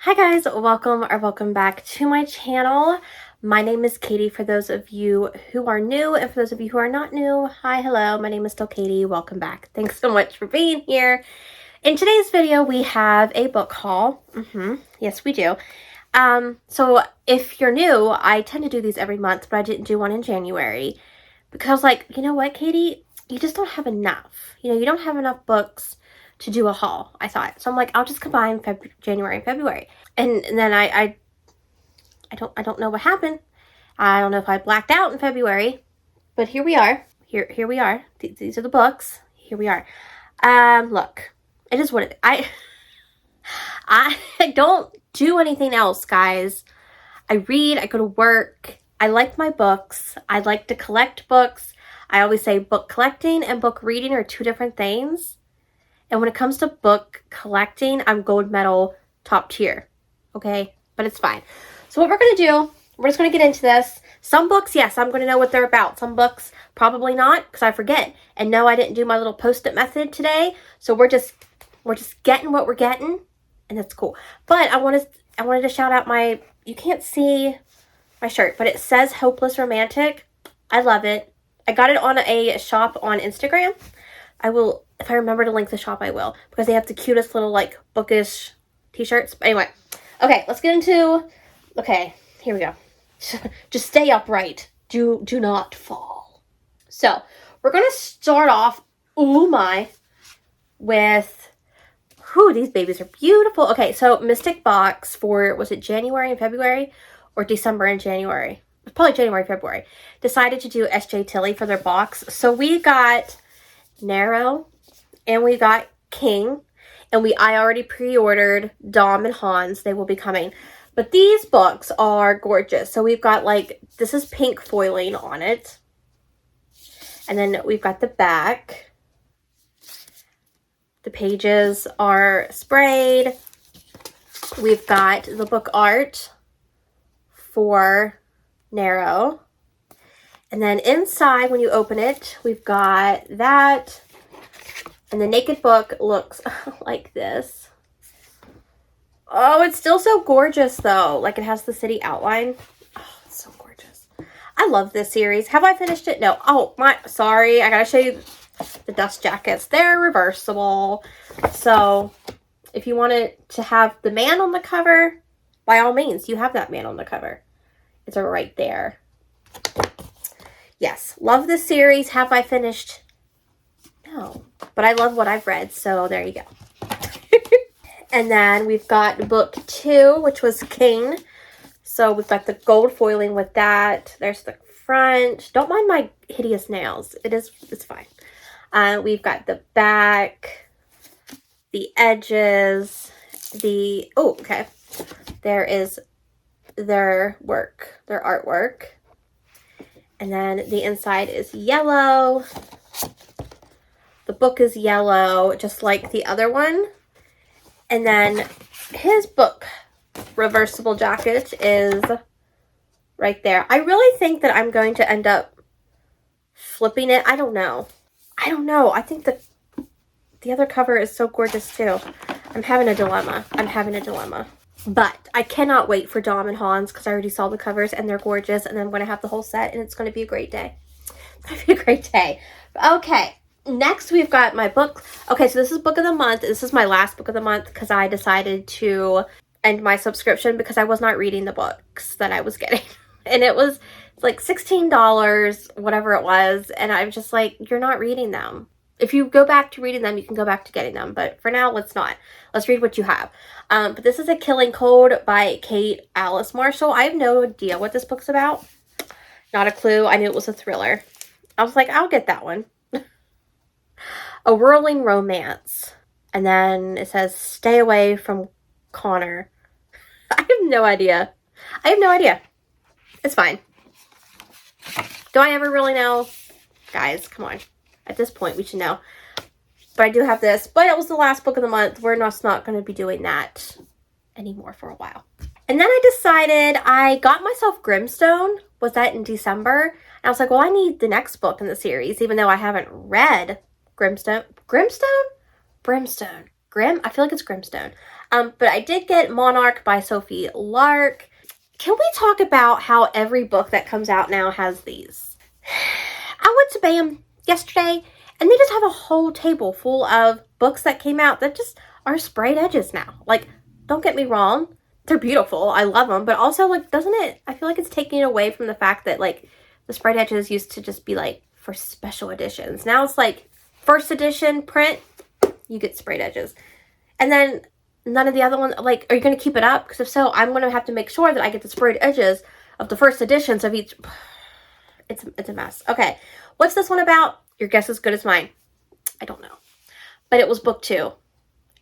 Hi guys, welcome back to my channel. My name is Katie for those of you who are new, and for those of you who are not new, hi, hello, my name is still Katie. Welcome back. Thanks so much for being here. In today's video, we have a book haul. Yes, we do. So if you're new, I tend to do these every month, but I didn't do one in January because you know what, Katie? You just don't have enough. You don't have enough books to do a haul, I thought. So I'm like, I'll just combine January and February. And then I don't know what happened. I don't know if I blacked out in February, but here we are. Here we are. These are the books. Here we are. Look, it is what it is. I don't do anything else, guys. I read, I go to work. I like my books. I like to collect books. I always say book collecting and book reading are two different things. And when it comes to book collecting, I'm gold medal top tier. Okay? But it's fine. So what we're going to do, we're just going to get into this. Some books, yes, I'm going to know what they're about. Some books, probably not, because I forget. And no, I didn't do my little post-it method today. So we're just getting what we're getting. And that's cool. But I wanted to shout out you can't see my shirt, but it says Hopeless Romantic. I love it. I got it on a shop on Instagram. I will, if I remember to link the shop, I will. Because they have the cutest little, bookish t-shirts. But anyway. Okay, let's get into... Okay, here we go. Just stay upright. Do not fall. So, we're going to start off, oh my, with... Whew, these babies are beautiful. Okay, so Mystic Box for, was it January and February? Or December and January? It's probably January, February. Decided to do S.J. Tilly for their box. So we got Narrow, and we got King, and I already pre-ordered Dom and Hans. They will be coming. But these books are gorgeous. So we've got this is pink foiling on it. And then we've got the back. The pages are sprayed. We've got the book art for Narrow. And then inside, when you open it, we've got that. And the naked book looks like this. Oh, it's still so gorgeous, though. It has the city outline. Oh, it's so gorgeous. I love this series. Have I finished it? No. Oh, sorry. I gotta show you the dust jackets. They're reversible. So, if you wanted to have the man on the cover, by all means, you have that man on the cover. It's right there. Yes, love this series. Have I finished? No, but I love what I've read, so there you go. And then we've got book 2, which was King. So we've got the gold foiling with that. There's the front. Don't mind my hideous nails. It's fine. We've got the back, the edges, oh, okay. There is their work, their artwork. And then the inside is yellow. The book is yellow, just like the other one. And then his book reversible jacket is right there. I really think that I'm going to end up flipping it. I don't know. I think the other cover is so gorgeous too. I'm having a dilemma. But I cannot wait for Dom and Hans because I already saw the covers and they're gorgeous. And then I'm going to have the whole set and it's going to be a great day. It's going to be a great day. Okay. Next, we've got my book. Okay, so this is book of the month. This is my last book of the month because I decided to end my subscription because I was not reading the books that I was getting. And it was $16, whatever it was. And I'm just like, you're not reading them. If you go back to reading them, you can go back to getting them. But for now, let's not. Let's read what you have. But this is A Killing Code by Kate Alice Marshall. I have no idea what this book's about. Not a clue. I knew it was a thriller. I was like, I'll get that one. A Whirling Romance. And then it says, stay away from Connor. I have no idea. It's fine. Do I ever really know? Guys, come on. At this point, we should know. But I do have this. But it was the last book of the month. We're not going to be doing that anymore for a while. And then I decided I got myself Grimstone. Was that in December? And I was like, well, I need the next book in the series, even though I haven't read Grimstone. Brimstone? Brimstone. I feel like it's Grimstone. But I did get Monarch by Sophie Lark. Can we talk about how every book that comes out now has these? I went to BAM yesterday, and they just have a whole table full of books that came out that just are sprayed edges now. Like, don't get me wrong, they're beautiful. I love them, but also, like, doesn't it, I feel like it's taking away from the fact that, like, the sprayed edges used to just be, like, for special editions. Now it's, like, first edition print, you get sprayed edges. And then none of the other ones, like, are you going to keep it up? Because if so, I'm going to have to make sure that I get the sprayed edges of the first editions of each. It's a mess. Okay, what's this one about? Your guess is as good as mine. I don't know. But it was book 2.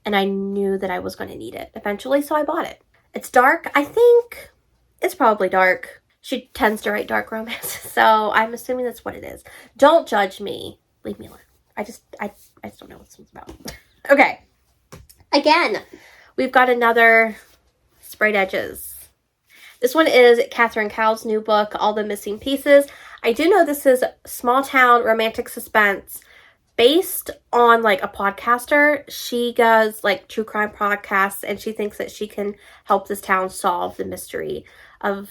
And I knew that I was going to need it eventually, so I bought it. It's dark. I think it's probably dark. She tends to write dark romance, so I'm assuming that's what it is. Don't judge me. Leave me alone. I just don't know what this one's about. Okay. Again, we've got another sprayed edges. This one is Catherine Cowell's new book, All the Missing Pieces. I do know this is small town romantic suspense based on like a podcaster. She does like true crime podcasts, and she thinks that she can help this town solve the mystery of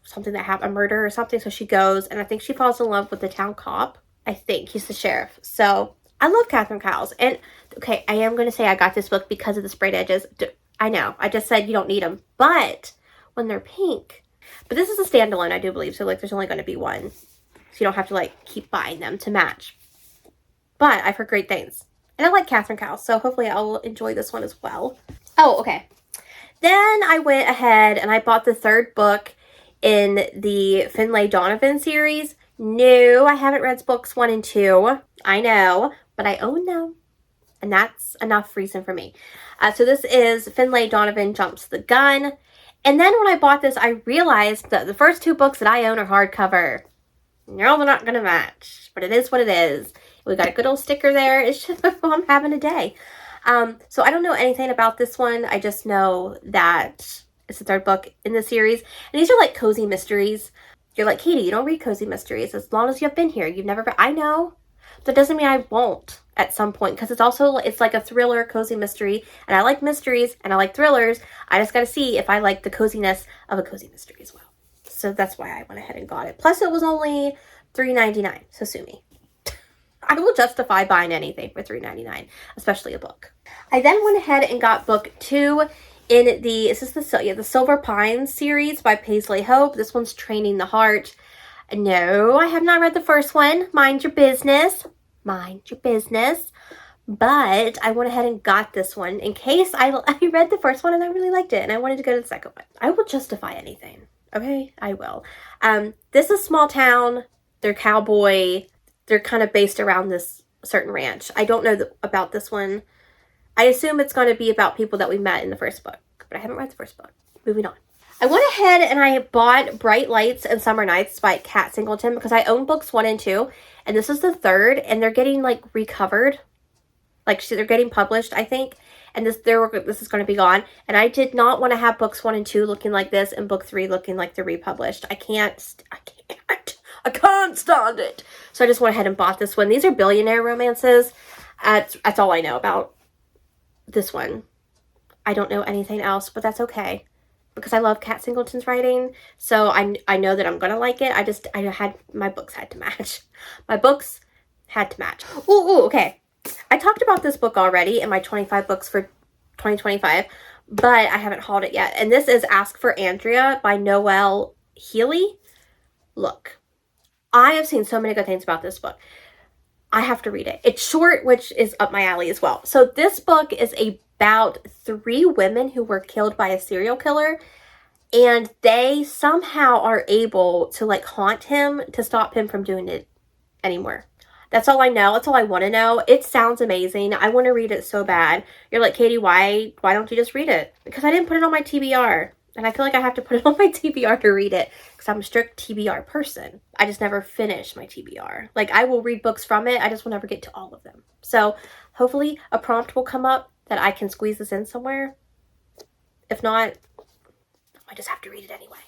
something that happened, a murder or something. So she goes, and I think she falls in love with the town cop. I think he's the sheriff. So I love Catherine Cowell's. And okay, I am going to say I got this book because of the sprayed edges. I know, I just said you don't need them, but when they're pink. But this is a standalone, I do believe. So like there's only going to be one. So you don't have to like keep buying them to match. But I've heard great things. And I like Catherine Cowell, so hopefully I'll enjoy this one as well. Oh, okay. Then I went ahead and I bought the third book in the Finlay Donovan series. No, I haven't read books 1 and 2. I know, but I own them. And that's enough reason for me. So this is Finlay Donovan Jumps the Gun. And then when I bought this, I realized that the first 2 books that I own are hardcover. No, they're not going to match. But it is what it is. We got a good old sticker there. It's just I'm having a day. So I don't know anything about this one. I just know that it's the third book in the series. And these are like cozy mysteries. You're like, Katie, you don't read cozy mysteries. As long as you've been here, you've never read. I know. That doesn't mean I won't at some point. Because it's like a thriller cozy mystery. And I like mysteries and I like thrillers. I just got to see if I like the coziness of a cozy mystery as well. So that's why I went ahead and got it. Plus it was only $3.99. So sue me. I will justify buying anything for $3.99, especially a book. I then went ahead and got book 2 in the Silver Pines series by Paisley Hope. This one's Training the Heart. No, I have not read the first one. Mind your business. Mind your business. But I went ahead and got this one in case I read the first one and I really liked it and I wanted to go to the second one. I will justify anything. Okay, I will. This is small town. They're cowboy. They're kind of based around this certain ranch. I don't know about this one. I assume it's going to be about people that we met in the first book, but I haven't read the first book. Moving on. I went ahead and I bought Bright Lights and Summer Nights by Kat Singleton because I own books 1 and 2, and this is the third, and they're getting like recovered. Like they're getting published, I think, and this is going to be gone. And I did not want to have books 1 and 2 looking like this and book 3 looking like they're republished. I can't stand it. So I just went ahead and bought this one. These are billionaire romances. That's all I know about this one. I don't know anything else, but that's okay. Because I love Kat Singleton's writing. So I know that I'm going to like it. My books had to match. My books had to match. Ooh, okay. I talked about this book already in my 25 books for 2025, but I haven't hauled it yet. And this is Ask for Andrea by Noelle Healy. Look, I have seen so many good things about this book. I have to read it. It's short, which is up my alley as well. So this book is about 3 women who were killed by a serial killer, and they somehow are able to like haunt him to stop him from doing it anymore. That's all I know. That's all I want to know. It sounds amazing. I want to read it so bad. You're like, Katie, why don't you just read it? Because I didn't put it on my TBR. And I feel like I have to put it on my TBR to read it. Because I'm a strict TBR person. I just never finish my TBR. Like, I will read books from it. I just will never get to all of them. So, hopefully, a prompt will come up that I can squeeze this in somewhere. If not, I just have to read it anyway.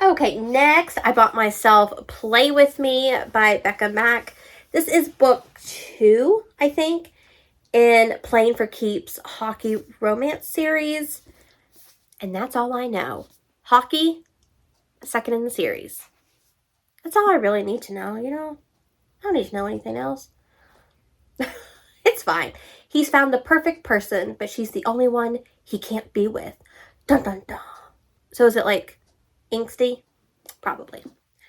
Okay, next, I bought myself Play With Me by Becca Mack. This is book 2, I think, in Playing for Keeps hockey romance series. And that's all I know. Hockey, second in the series. That's all I really need to know, you know? I don't need to know anything else. It's fine. He's found the perfect person, but she's the only one he can't be with. Dun dun dun. So is it like angsty? Probably.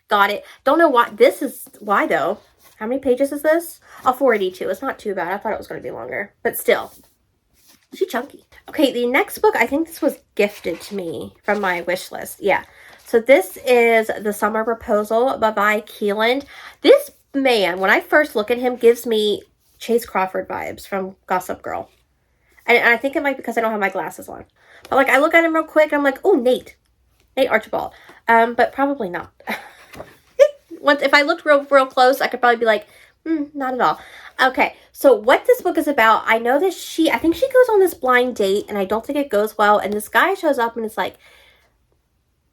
Got it. Don't know why. This is why though. How many pages is this? Oh, 482. It's not too bad. I thought it was going to be longer, but still. She's chunky. Okay, the next book, I think this was gifted to me from my wish list. Yeah. So this is The Summer Proposal by Vi Keeland. This man, when I first look at him, gives me Chase Crawford vibes from Gossip Girl. And I think it might be because I don't have my glasses on. But like I look at him real quick and I'm like, oh, Nate Archibald. But probably not. Once if I looked real close, I could probably be like, not at all. Okay, so what this book is about, I know that I think she goes on this blind date, and I don't think it goes well, and this guy shows up, and it's like,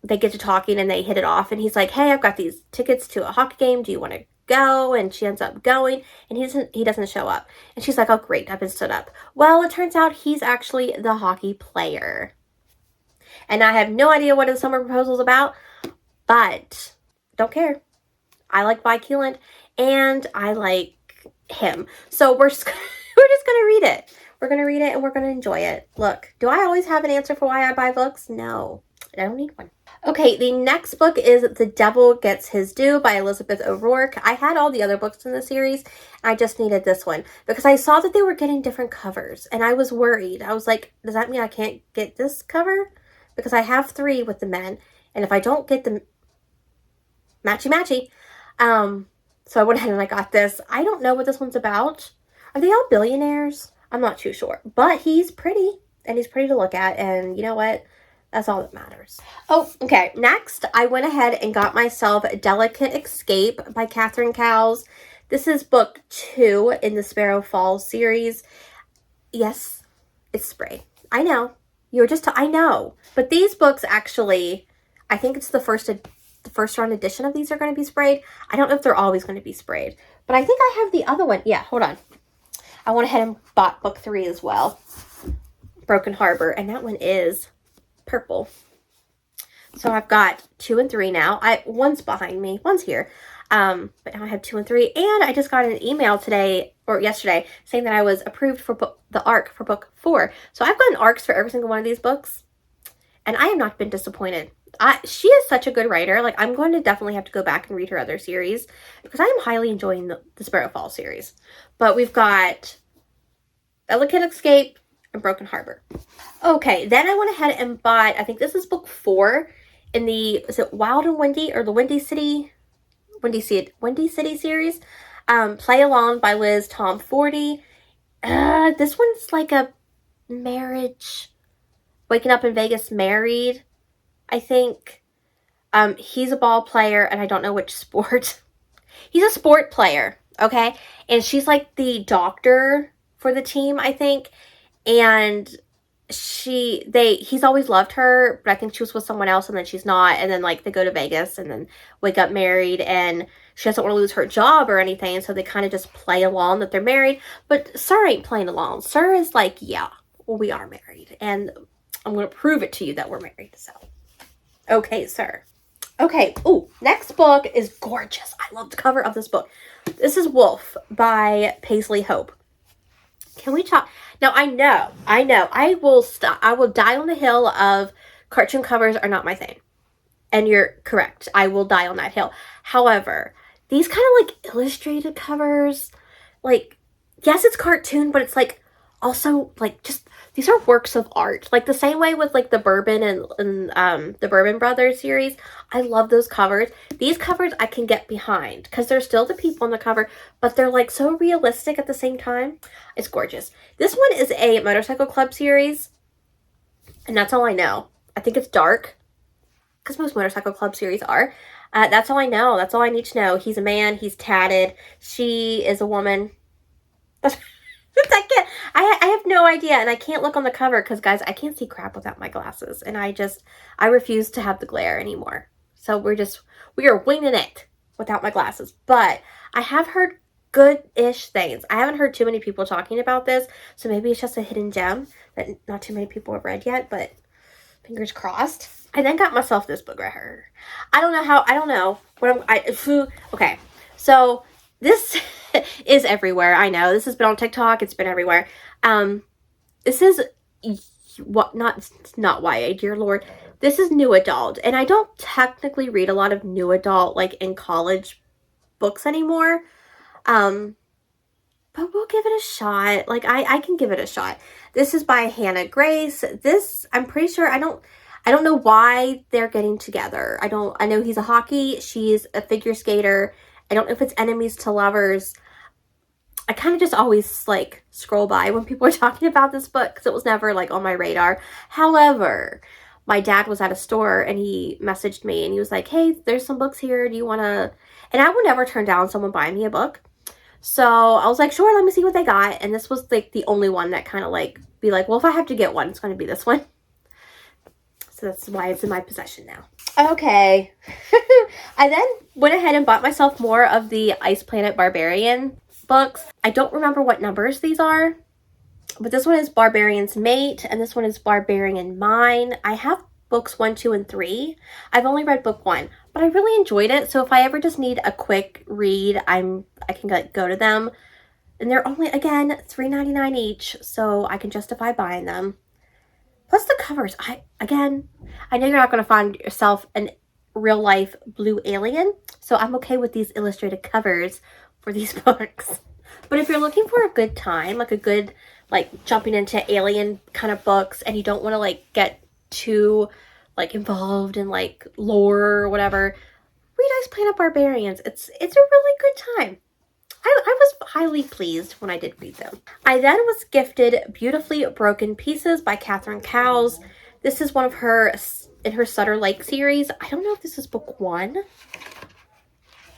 they get to talking, and they hit it off, and he's like, hey, I've got these tickets to a hockey game, do you want to go? And she ends up going, and he doesn't show up. And she's like, oh, great, I've been stood up. Well, it turns out he's actually the hockey player. And I have no idea what The Summer Proposal is about, but don't care. I like Vi Keeland, and I like him. So we're just going to read it. We're going to read it, and we're going to enjoy it. Look, do I always have an answer for why I buy books? No, I don't need one. Okay, the next book is The Devil Gets His Due by Elizabeth O'Rourke. I had all the other books in the series. I just needed this one because I saw that they were getting different covers, and I was worried. I was like, does that mean I can't get this cover? Because I have 3 with the men, and if I don't get the matchy, so I went ahead and I got this. I don't know what this one's about. Are they all billionaires? I'm not too sure, but he's pretty, and he's pretty to look at, and you know what? That's all that matters. Oh, okay. Next, I went ahead and got myself Delicate Escape by Catherine Cowles. This is book 2 in the Sparrow Falls series. Yes, it's sprayed. I know. I know. But these books actually, I think it's the first run edition of these are going to be sprayed. I don't know if they're always going to be sprayed. But I think I have the other one. Yeah, hold on. I went ahead and bought book 3 as well. Broken Harbor. And that one is purple. So I've got 2 and 3 now. One's behind me. One's here. But now I have 2 and 3. And I just got an email today or yesterday saying that I was approved for the ARC for book 4. So I've gotten ARCs for every single one of these books. And I have not been disappointed. She is such a good writer. Like, I'm going to definitely have to go back and read her other series because I am highly enjoying the Sparrow Falls series. But we've got Delicate Escape and Broken Harbor. Okay, then I went ahead and bought, I think this is book 4 in the, is it Wild and Windy or the Windy City series? Play Along by Liz Tom 40. This one's like a marriage, waking up in Vegas married. I think he's a ball player, and I don't know which sport. He's a sport player, okay? And she's like the doctor for the team, I think. And he's always loved her, but I think she was with someone else, and then she's not. And then like they go to Vegas and then wake up married, and she doesn't want to lose her job or anything. So they kind of just play along that they're married. But Sir ain't playing along. Sir is like, yeah, well, we are married, and I'm going to prove it to you that we're married. So. Okay, sir. Okay, ooh, next book is gorgeous. I love the cover of this book. This is Wolf by Paisley Hope. Can we talk? Now, I know. I will die on the hill of cartoon covers are not my thing. And you're correct. I will die on that hill. However, these kind of like illustrated covers, like, yes, it's cartoon, but it's like also like just these are works of art. Like the same way with like the Bourbon and the Bourbon Brothers series. I love those covers. These covers I can get behind because they're still the people on the cover, but they're like so realistic at the same time. It's gorgeous. This one is a Motorcycle Club series, and that's all I know. I think it's dark because most Motorcycle Club series are. That's all I know. That's all I need to know. He's a man. He's tatted. She is a woman. I have no idea, and I can't look on the cover because, guys, I can't see crap without my glasses, and I refuse to have the glare anymore. So we are winging it without my glasses. But I have heard good-ish things. I haven't heard too many people talking about this, so maybe it's just a hidden gem that not too many people have read yet, but fingers crossed. I then got myself this book right here. I don't know okay. So this is everywhere. I know this has been on TikTok. It's been everywhere. This is not YA, dear Lord. This is new adult, and I don't technically read a lot of new adult like in college books anymore. But we'll give it a shot. Like I can give it a shot. This is by Hannah Grace. This, I'm pretty sure, I don't know why they're getting together. I know he's a hockey, she's a figure skater. I don't know if it's enemies to lovers. I kind of just always like scroll by when people are talking about this book because it was never like on my radar. However, my dad was at a store and he messaged me and he was like, hey, there's some books here. Do you want to? And I would never turn down someone buying me a book. So I was like, sure, let me see what they got. And this was like the only one that kind of like be like, well, if I have to get one, it's going to be this one. So that's why it's in my possession now. Okay. I then went ahead and bought myself more of the Ice Planet Barbarian books. I don't remember what numbers these are, but this one is Barbarian's Mate and this one is Barbarian Mine. I have books 1, 2, and 3. I've only read book 1, but I really enjoyed it. So if I ever just need a quick read, I can like go to them. And they're only, again, $3.99 each, so I can justify buying them. Plus the covers. I know you're not going to find yourself a real life blue alien, so I'm okay with these illustrated covers for these books. But if you're looking for a good time, like a good like jumping into alien kind of books, and you don't want to like get too like involved in like lore or whatever, read Ice Planet Barbarians. It's a really good time. I was highly pleased when I did read them. I then was gifted Beautifully Broken Pieces by Catherine Cowles. This is one of her in her Sutter Lake series. I don't know if this is book 1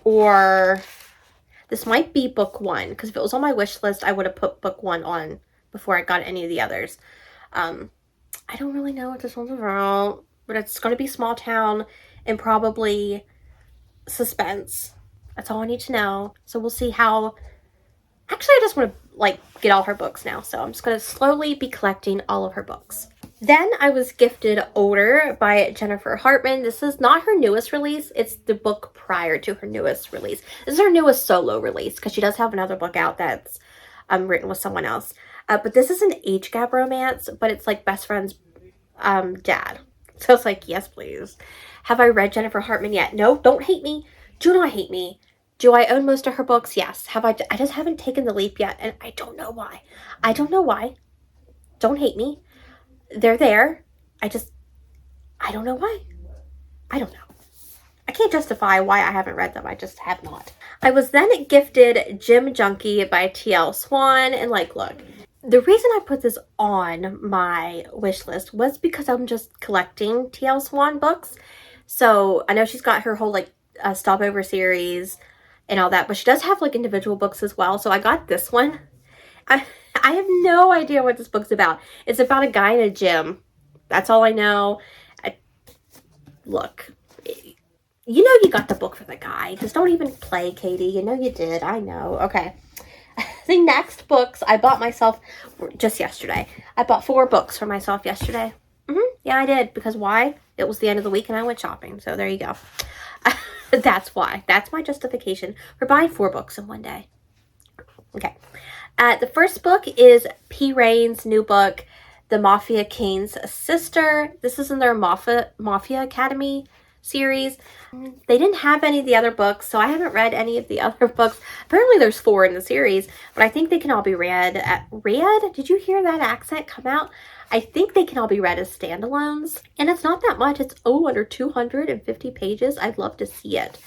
or this might be book 1, because if it was on my wish list, I would have put book 1 on before I got any of the others. I don't really know what this one's about, but it's going to be small town and probably suspense. That's all I need to know. So we'll see how... Actually, I just want to like get all her books now, so I'm just going to slowly be collecting all of her books. Then I was gifted Older by Jennifer Hartman. This is not her newest release. It's the book prior to her newest release. This is her newest solo release because she does have another book out that's written with someone else. But this is an age gap romance, but it's like best friend's dad. So it's like, yes, please. Have I read Jennifer Hartman yet? No, don't hate me. Do not hate me. Do I own most of her books? Yes. Have I just haven't taken the leap yet, and I don't know why. I don't know why. Don't hate me. They're there. I don't know why. I don't know. I can't justify why I haven't read them. I just have not. I was then gifted Gym Junkie by T.L. Swan, and like, look, the reason I put this on my wish list was because I'm just collecting T.L. Swan books. So I know she's got her whole like Stopover series and all that, but she does have like individual books as well. So I got this one. I have no idea what this book's about. It's about a guy in a gym. That's all I know. Look, you know you got the book for the guy. Just don't even play, Katie. You know you did. I know. Okay. The next books I bought myself just yesterday. I bought 4 books for myself yesterday. Yeah, I did. Because why? It was the end of the week and I went shopping. So there you go. That's why. That's my justification for buying 4 books in one day. Okay. The first book is P. Rain's new book, The Mafia King's Sister. This is in their Mafia Academy series. They didn't have any of the other books, so I haven't read any of the other books. Apparently there's 4 in the series, but I think they can all be read. Read? Did you hear that accent come out? I think they can all be read as standalones. And it's not that much. It's, under 250 pages. I'd love to see it.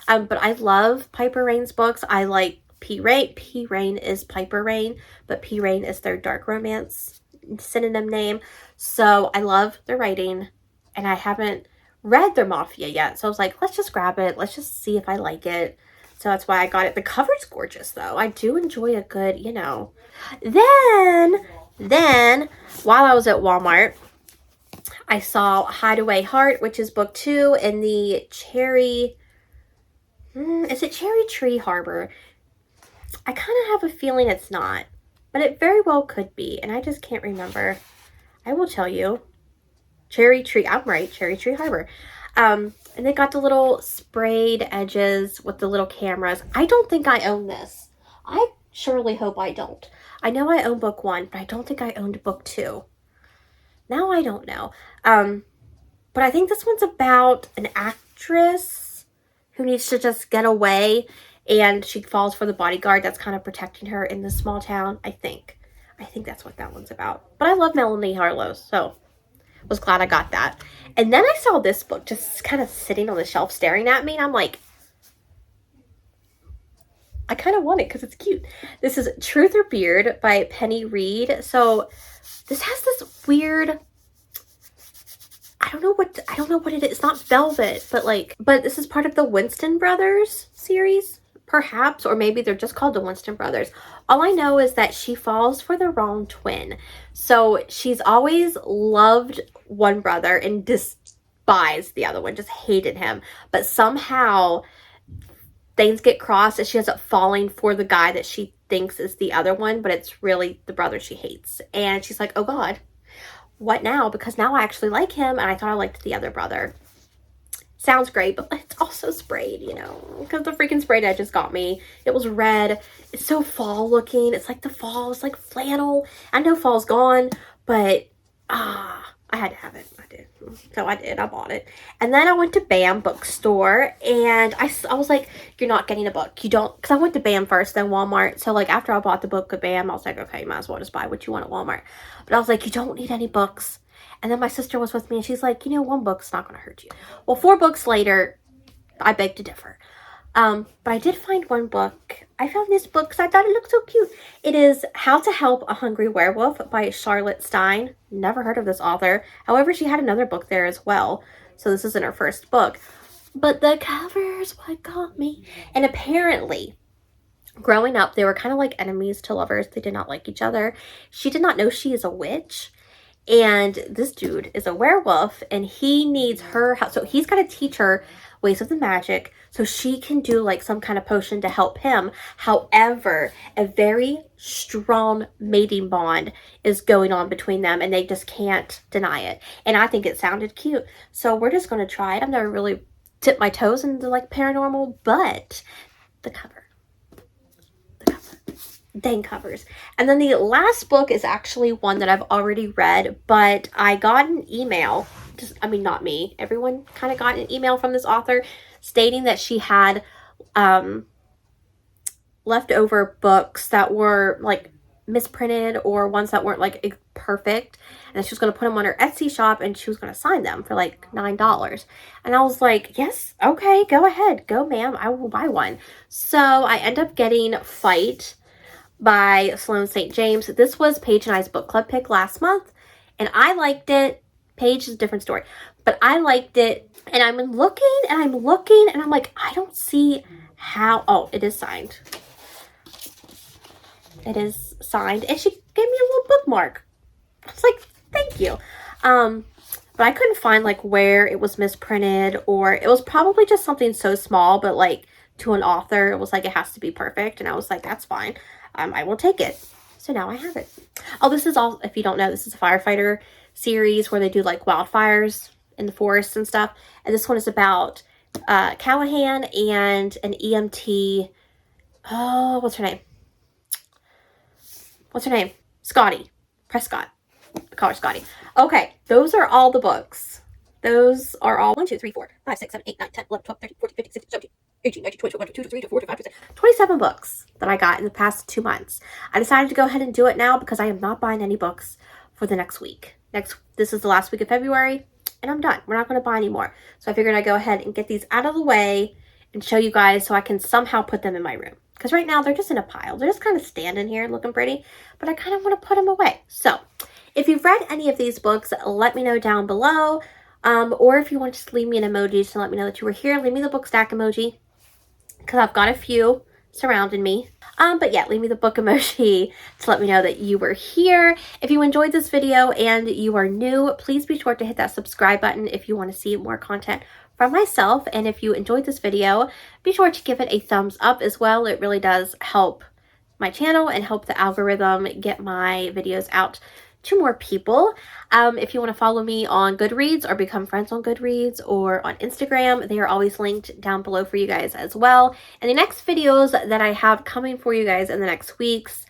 But I love Piper Rain's books. I like P. Rain. P. Rain is Piper Rain, but P. Rain is their dark romance synonym name. So I love their writing, and I haven't read their Mafia yet. So I was like, let's just grab it. Let's just see if I like it. So that's why I got it. The cover's gorgeous, though. I do enjoy a good, you know. Then, while I was at Walmart, I saw Hideaway Heart, which is book 2 in the Cherry... is it Cherry Tree Harbor? I kind of have a feeling it's not, but it very well could be, and I just can't remember. I will tell you. Cherry Tree, I'm right, Cherry Tree Harbor. And they got the little sprayed edges with the little cameras. I don't think I own this. I surely hope I don't. I know I own book 1, but I don't think I owned book 2. Now I don't know. But I think this one's about an actress who needs to just get away, and she falls for the bodyguard that's kind of protecting her in this small town, I think. I think that's what that one's about. But I love Melanie Harlow, so was glad I got that. And then I saw this book just kind of sitting on the shelf staring at me, and I'm like, I kind of want it because it's cute. This is Truth or Beard by Penny Reed. So this has this weird, I don't know what it is. It's not velvet, but this is part of the Winston Brothers series, perhaps, or maybe they're just called the Winston Brothers. All I know is that she falls for the wrong twin. So she's always loved one brother and despised the other one, just hated him. But somehow things get crossed and she ends up falling for the guy that she thinks is the other one, but it's really the brother she hates. And she's like, oh God, what now? Because now I actually like him, and I thought I liked the other brother. Sounds great, but it's also sprayed, you know, because the freaking sprayed edges got me. It was red. It's so fall looking. It's like the fall. It's like flannel. I know fall's gone, but I had to have it. I did. So I did. I bought it. And then I went to BAM bookstore, and I was like, you're not getting a book. You don't, because I went to BAM first, then Walmart. So like after I bought the book at BAM, I was like, okay, you might as well just buy what you want at Walmart. But I was like, you don't need any books. And then my sister was with me, and she's like, you know, 1 book's not going to hurt you. Well, 4 books later, I beg to differ. But I did find 1 book. I found this book because I thought it looked so cute. It is How to Help a Hungry Werewolf by Charlotte Stein. Never heard of this author. However, she had another book there as well. So this isn't her first book. But the cover's what got me. And apparently, growing up, they were kind of like enemies to lovers. They did not like each other. She did not know she is a witch. And this dude is a werewolf, and he needs her help. So he's got to teach her ways of the magic so she can do like some kind of potion to help him. However, a very strong mating bond is going on between them, and they just can't deny it. And I think it sounded cute. So we're just going to try it. I've never really tipped my toes into like paranormal, but the cover. Dang covers. And then the last book is actually one that I've already read, but I got an email, not me, everyone kind of got an email from this author stating that she had leftover books that were like misprinted or ones that weren't like perfect, and she was going to put them on her Etsy shop, and she was going to sign them for like $9. And I was like, yes, okay, go ahead, go ma'am, I will buy one. So I end up getting Fight by Sloane St. James. This was Paige and I's book club pick last month, and I liked it. Paige is a different story, but I liked it, and I'm looking, and I'm like, I don't see how. Oh, it is signed. It is signed, and she gave me a little bookmark. I was like, thank you. But I couldn't find like where it was misprinted, or it was probably just something so small, but like to an author, it was like, it has to be perfect, and I was like, that's fine. I will take it. So now I have it. Oh, this is all, if you don't know, this is a firefighter series where they do like wildfires in the forest and stuff. And this one is about Callahan and an EMT. Oh, what's her name? Scotty. Prescott. I call her Scotty. Okay, those are all the books. Those are all 1, 2, 3, 4, 5, 6, 7, 8, 9, 10, 11, 12, 13, 14, 15, 16, 17, 18, 19, 20, 21, 22, 23, 24, 25, 26, 27 books that I got in the past 2 months. I decided to go ahead and do it now because I am not buying any books for the next week. This is the last week of February, and I'm done. We're not going to buy any more. So I figured I'd go ahead and get these out of the way and show you guys so I can somehow put them in my room. Because right now they're just in a pile. They're just kind of standing here looking pretty, but I kind of want to put them away. So if you've read any of these books, let me know down below. Or if you want to just leave me an emoji to let me know that you were here, leave me the book stack emoji, because I've got a few surrounding me. But yeah, leave me the book emoji to let me know that you were here. If you enjoyed this video and you are new, please be sure to hit that subscribe button if you want to see more content from myself. And if you enjoyed this video, be sure to give it a thumbs up as well. It really does help my channel and help the algorithm get my videos out to more people. If you want to follow me on Goodreads or become friends on Goodreads or on Instagram, they are always linked down below for you guys as well. And the next videos that I have coming for you guys in the next weeks,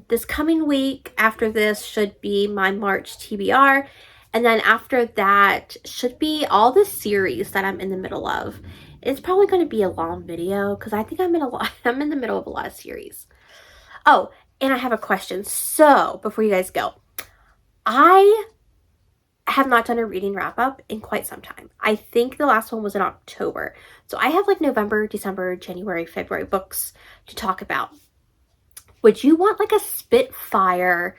this coming week after this should be my March TBR. And then after that should be all the series that I'm in the middle of. It's probably going to be a long video because I think I'm in the middle of a lot of series. Oh, and I have a question. So before you guys go, I have not done a reading wrap up in quite some time. I think the last one was in October. So I have like November, December, January, February books to talk about. Would you want like a spitfire,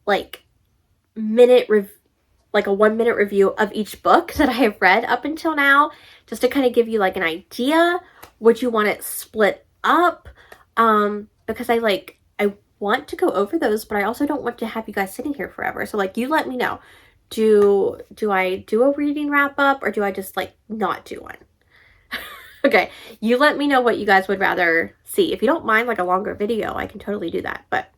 like a 1-minute review of each book that I have read up until now, just to kind of give you like an idea? Would you want it split up? Because I want to go over those, but I also don't want to have you guys sitting here forever. So like, you let me know. Do I do a reading wrap up, or do I just like not do one? Okay, you let me know what you guys would rather see. If you don't mind like a longer video, I can totally do that, but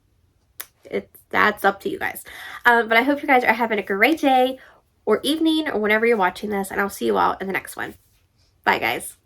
that's up to you guys. But I hope you guys are having a great day or evening or whenever you're watching this, and I'll see you all in the next one. Bye, guys.